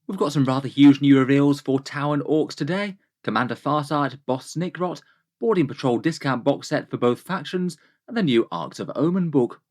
We've got some rather huge new reveals for T'au and Orks today. Commander Farsight, Boss Snikrot, Boarding Patrol discount box set for both factions, and the new Arks of Omen book.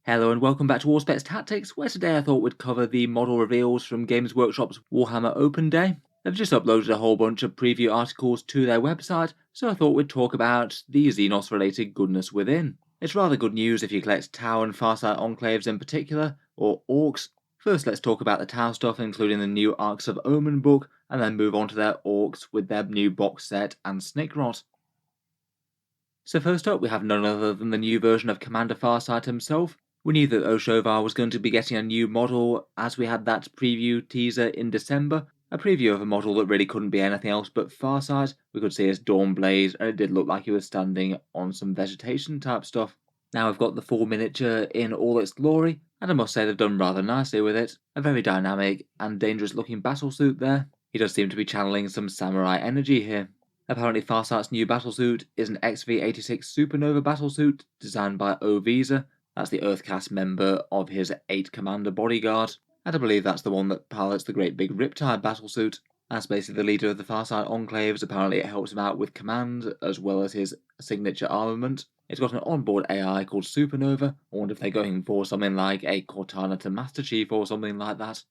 Hello and welcome back to Warspecs Tactics, where today I thought we'd cover the model reveals from Games Workshop's Warhammer Open Day. They've just uploaded a whole bunch of preview articles to their website, so I thought we'd talk about the Xenos related goodness within. It's rather good news if you collect T'au and Farsight enclaves in particular, or Orks. First let's talk about the T'au stuff, including the new Arks of Omen book, and then move on to their Orks with their new box set and Snikrot. So first up we have none other than the new version of Commander Farsight himself. We knew that Oshovar was going to be getting a new model as we had that preview teaser in December, a preview of a model that really couldn't be anything else but Farsight. We could see his Dawnblaze, and it did look like he was standing on some vegetation type stuff. Now we've got the full miniature in all its glory, and I must say they've done rather nicely with it. A very dynamic and dangerous looking battlesuit there. He does seem to be channeling some samurai energy here. Apparently Farsight's new battlesuit is an XV-86 Supernova battlesuit designed by Ovisa. That's the Earthcast member of his 8 Commander bodyguard, and I believe that's the one that pilots the great big Riptide battlesuit. As basically the leader of the Farsight Enclaves, apparently it helps him out with command as well as his signature armament. It's got an onboard AI called Supernova. I wonder if they're going for something like a Cortana to Master Chief or something like that.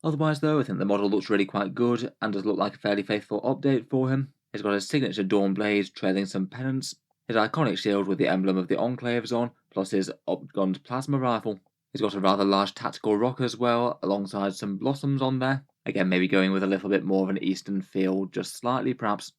Otherwise though, I think the model looks really quite good and does look like a fairly faithful update for him. It's got his signature Dawnblaze trailing some pennants, his iconic shield with the emblem of the Enclaves on, plus his upgunned plasma rifle. He's got a rather large tactical rock as well, alongside some blossoms on there. Again, maybe going with a little bit more of an eastern feel, just slightly perhaps.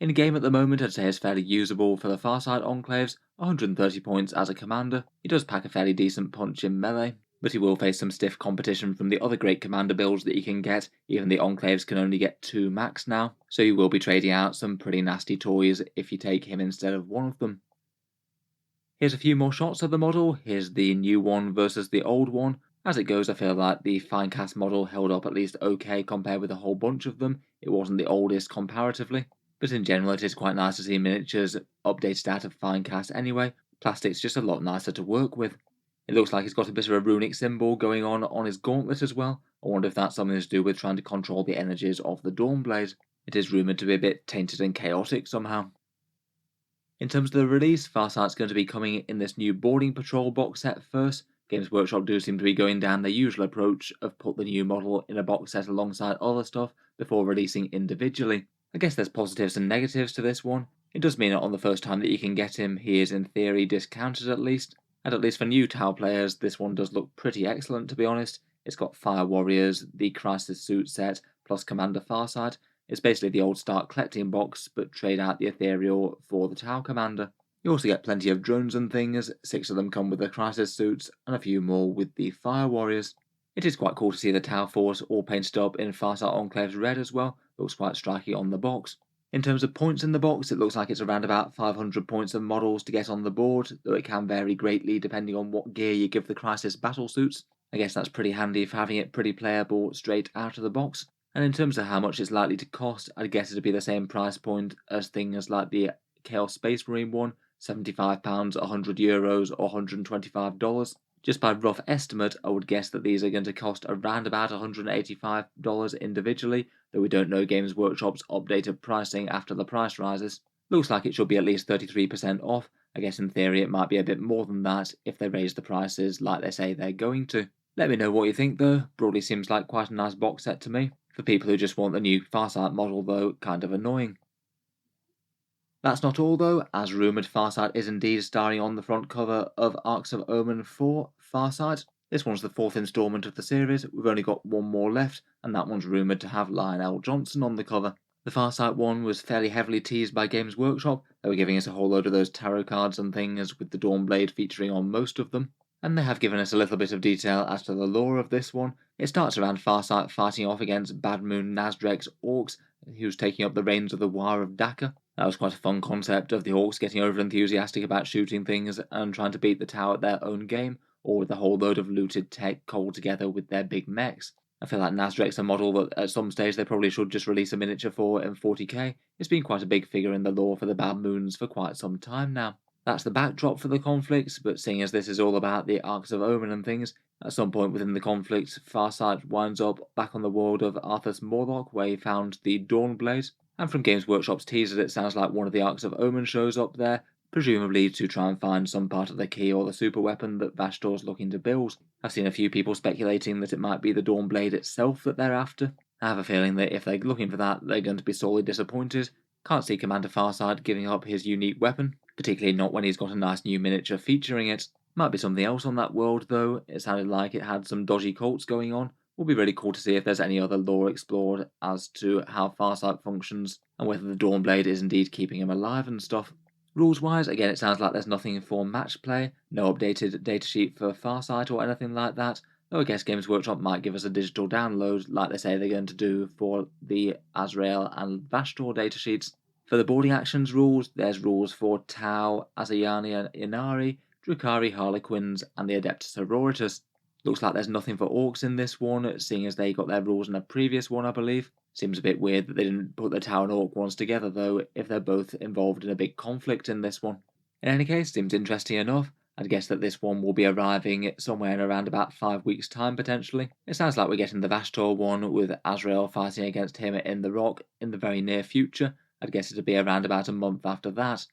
In game at the moment, I'd say it's fairly usable for the Farsight Enclaves, 130 points as a commander. He does pack a fairly decent punch in melee, but he will face some stiff competition from the other great commander builds that you can get. Even the Enclaves can only get 2 max now, so you will be trading out some pretty nasty toys if you take him instead of one of them. Here's a few more shots of the model. Here's the new one versus the old one. As it goes, I feel like the Finecast model held up at least okay compared with a whole bunch of them. It wasn't the oldest comparatively, but in general it is quite nice to see miniatures updated out of Finecast anyway. Plastic's just a lot nicer to work with. It looks like he's got a bit of a runic symbol going on his gauntlet as well. I wonder if that's something to do with trying to control the energies of the Dawnblade. It is rumoured to be a bit tainted and chaotic somehow. In terms of the release, Farsight's going to be coming in this new Boarding Patrol box set first. Games Workshop do seem to be going down their usual approach of put the new model in a box set alongside other stuff before releasing individually. I guess there's positives and negatives to this one. It does mean that on the first time that you can get him, he is in theory discounted at least. And at least for new T'au players, this one does look pretty excellent to be honest. It's got Fire Warriors, the Crisis Suit set, plus Commander Farsight. It's basically the old Stark collecting box, but trade out the Ethereal for the T'au Commander. You also get plenty of drones and things. 6 of them come with the Crisis Suits, and a few more with the Fire Warriors. It is quite cool to see the T'au Force all painted up in Farsight Enclave's red as well. Looks quite striking on the box. In terms of points in the box, it looks like it's around about 500 points of models to get on the board, though it can vary greatly depending on what gear you give the Crisis battlesuits. I guess that's pretty handy for having it pretty playable straight out of the box. And in terms of how much it's likely to cost, I'd guess it'd be the same price point as things like the Chaos Space Marine one, £75, €100 or $125. Just by rough estimate, I would guess that these are going to cost around about $185 individually, though we don't know Games Workshop's updated pricing after the price rises. Looks like it should be at least 33% off. I guess in theory it might be a bit more than that if they raise the prices like they say they're going to. Let me know what you think though. Broadly seems like quite a nice box set to me. For people who just want the new Farsight model though, kind of annoying. That's not all though, as rumoured Farsight is indeed starring on the front cover of Arks of Omen 4 Farsight. This one's the 4th instalment of the series, we've only got one more left, and that one's rumoured to have Lionel Johnson on the cover. The Farsight one was fairly heavily teased by Games Workshop. They were giving us a whole load of those tarot cards and things with the Dawnblade featuring on most of them. And they have given us a little bit of detail as to the lore of this one. It starts around Farsight fighting off against Bad Moon Nazdrek's Orks, who's taking up the reins of the War of Daka. That was quite a fun concept of the Orks getting over enthusiastic about shooting things and trying to beat the T'au at their own game, or with a whole load of looted tech cobbled together with their big mechs. I feel like Nazdrek's a model that at some stage they probably should just release a miniature for in 40k. It's been quite a big figure in the lore for the Bad Moons for quite some time now. That's the backdrop for the conflict, but seeing as this is all about the Arks of Omen and things, at some point within the conflict, Farsight winds up back on the world of Arthas Morlock, where he found the Dawnblade, and from Games Workshop's teasers it sounds like one of the Arks of Omen shows up there, presumably to try and find some part of the key or the super weapon that Vashtor's looking to build. I've seen a few people speculating that it might be the Dawnblade itself that they're after. I have a feeling that if they're looking for that, they're going to be sorely disappointed. Can't see Commander Farsight giving up his unique weapon, particularly not when he's got a nice new miniature featuring it. Might be something else on that world though, it sounded like it had some dodgy cults going on. Will be really cool to see if there's any other lore explored as to how Farsight functions, and whether the Dawnblade is indeed keeping him alive and stuff. Rules wise, again it sounds like there's nothing for match play, no updated datasheet for Farsight or anything like that, though I guess Games Workshop might give us a digital download like they say they're going to do for the Azrael and Vashtor datasheets. For the boarding actions rules, there's rules for T'au, Azayani and Inari, Drukhari Harlequins, and the Adeptus Sororitas. Looks like there's nothing for Orcs in this one, seeing as they got their rules in a previous one, I believe. Seems a bit weird that they didn't put the T'au and Orc ones together though, if they're both involved in a big conflict in this one. In any case, seems interesting enough. I'd guess that this one will be arriving somewhere in around about 5 weeks' time potentially. It sounds like we're getting the Vashtor one with Azrael fighting against him in the Rock in the very near future. I'd guess it'd be around about a month after that.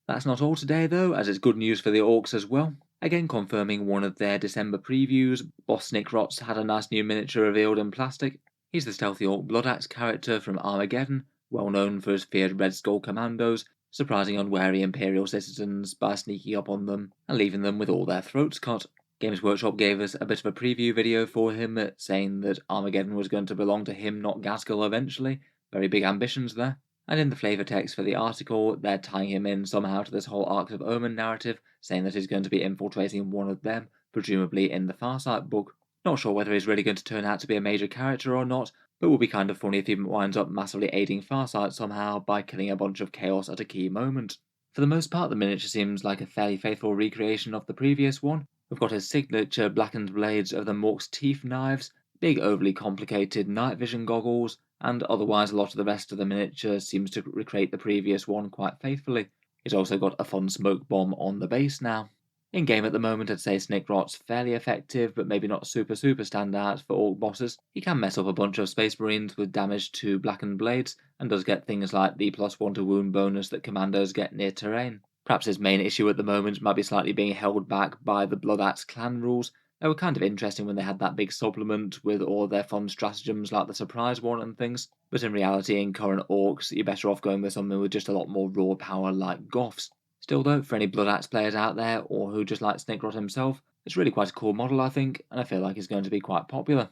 That's not all today though, as it's good news for the Orcs as well. Again confirming one of their December previews, Boss Snikrot's had a nice new miniature revealed in plastic. He's the stealthy Orc Bloodaxe character from Armageddon, well known for his feared Red Skull commandos, surprising unwary Imperial citizens by sneaking up on them and leaving them with all their throats cut. Games Workshop gave us a bit of a preview video for him, saying that Armageddon was going to belong to him, not Gaskell eventually. Very big ambitions there. And in the flavour text for the article, they're tying him in somehow to this whole Arks of Omen narrative, saying that he's going to be infiltrating one of them, presumably in the Farsight book. Not sure whether he's really going to turn out to be a major character or not, but it will be kind of funny if he winds up massively aiding Farsight somehow by killing a bunch of chaos at a key moment. For the most part, the miniature seems like a fairly faithful recreation of the previous one. We've got his signature blackened blades of the Mork's teeth knives, big overly complicated night vision goggles, and otherwise a lot of the rest of the miniature seems to recreate the previous one quite faithfully. He's also got a fun smoke bomb on the base now. In game at the moment I'd say Snikrot's fairly effective, but maybe not super standout for Orc bosses. He can mess up a bunch of Space Marines with damage to blackened blades, and does get things like the +1 to wound bonus that commandos get near terrain. Perhaps his main issue at the moment might be slightly being held back by the Bloodaxe clan rules. They were kind of interesting when they had that big supplement with all their fun stratagems like the surprise one and things, but in reality in current Orcs you're better off going with something with just a lot more raw power like Goths. Still though, for any Bloodaxe players out there or who just like Snikrot himself, it's really quite a cool model I think, and I feel like it's going to be quite popular.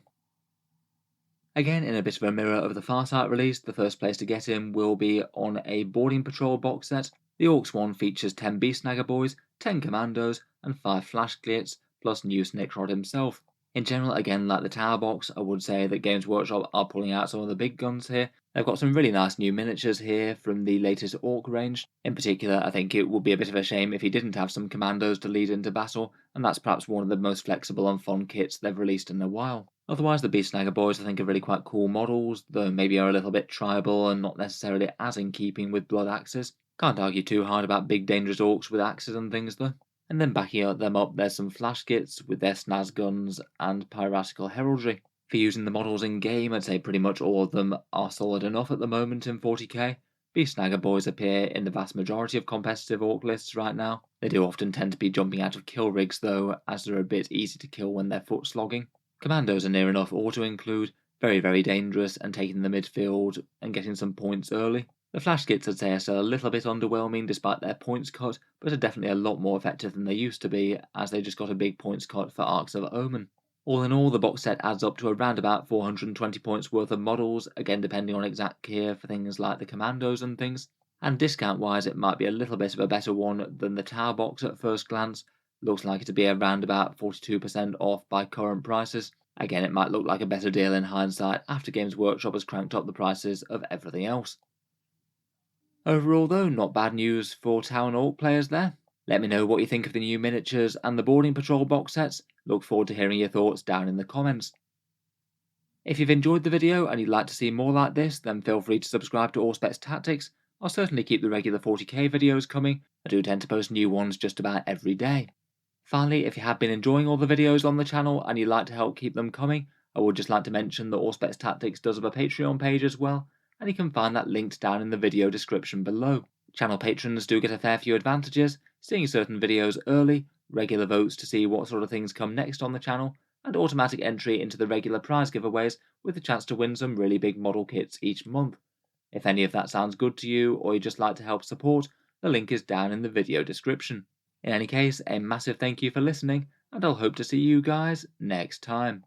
Again, in a bit of a mirror of the Farsight release, the first place to get him will be on a Boarding Patrol box set. The Orcs one features 10 Beast Snagger boys, 10 Commandos, and 5 Flash Glitz, plus new Snikrot himself. In general, again like the Tower box, I would say that Games Workshop are pulling out some of the big guns here. They've got some really nice new miniatures here from the latest Orc range. In particular, I think it would be a bit of a shame if he didn't have some Commandos to lead into battle, and that's perhaps one of the most flexible and fun kits they've released in a while. Otherwise, the Beast Snagger boys I think are really quite cool models, though maybe are a little bit tribal and not necessarily as in keeping with blood axes. Can't argue too hard about big dangerous Orcs with axes and things though. And then backing them up there's some flash kits with their snaz guns and piratical heraldry. For using the models in game, I'd say pretty much all of them are solid enough at the moment in 40k. Beast Snagger boys appear in the vast majority of competitive Orc lists right now. They do often tend to be jumping out of kill rigs though, as they're a bit easy to kill when they're foot slogging. Commandos are near enough auto-include, very dangerous and taking the midfield and getting some points early. The flash kits I'd say are still a little bit underwhelming despite their points cut, but are definitely a lot more effective than they used to be, as they just got a big points cut for Arks of Omen. All in all, the box set adds up to around about 420 points worth of models, again depending on exact gear for things like the Commandos and things. And discount wise it might be a little bit of a better one than the Tower box at first glance. Looks like it to be around about 42% off by current prices. Again, it might look like a better deal in hindsight after Games Workshop has cranked up the prices of everything else. Overall though, not bad news for T'au and Orc players there. Let me know what you think of the new miniatures and the Boarding Patrol box sets. Look forward to hearing your thoughts down in the comments. If you've enjoyed the video and you'd like to see more like this, then feel free to subscribe to Auspex Tactics. I'll certainly keep the regular 40k videos coming. I do tend to post new ones just about every day. Finally, if you have been enjoying all the videos on the channel and you'd like to help keep them coming, I would just like to mention that Auspex Tactics does have a Patreon page as well, and you can find that linked down in the video description below. Channel patrons do get a fair few advantages, seeing certain videos early, regular votes to see what sort of things come next on the channel, and automatic entry into the regular prize giveaways with the chance to win some really big model kits each month. If any of that sounds good to you, or you'd just like to help support, the link is down in the video description. In any case, a massive thank you for listening, and I'll hope to see you guys next time.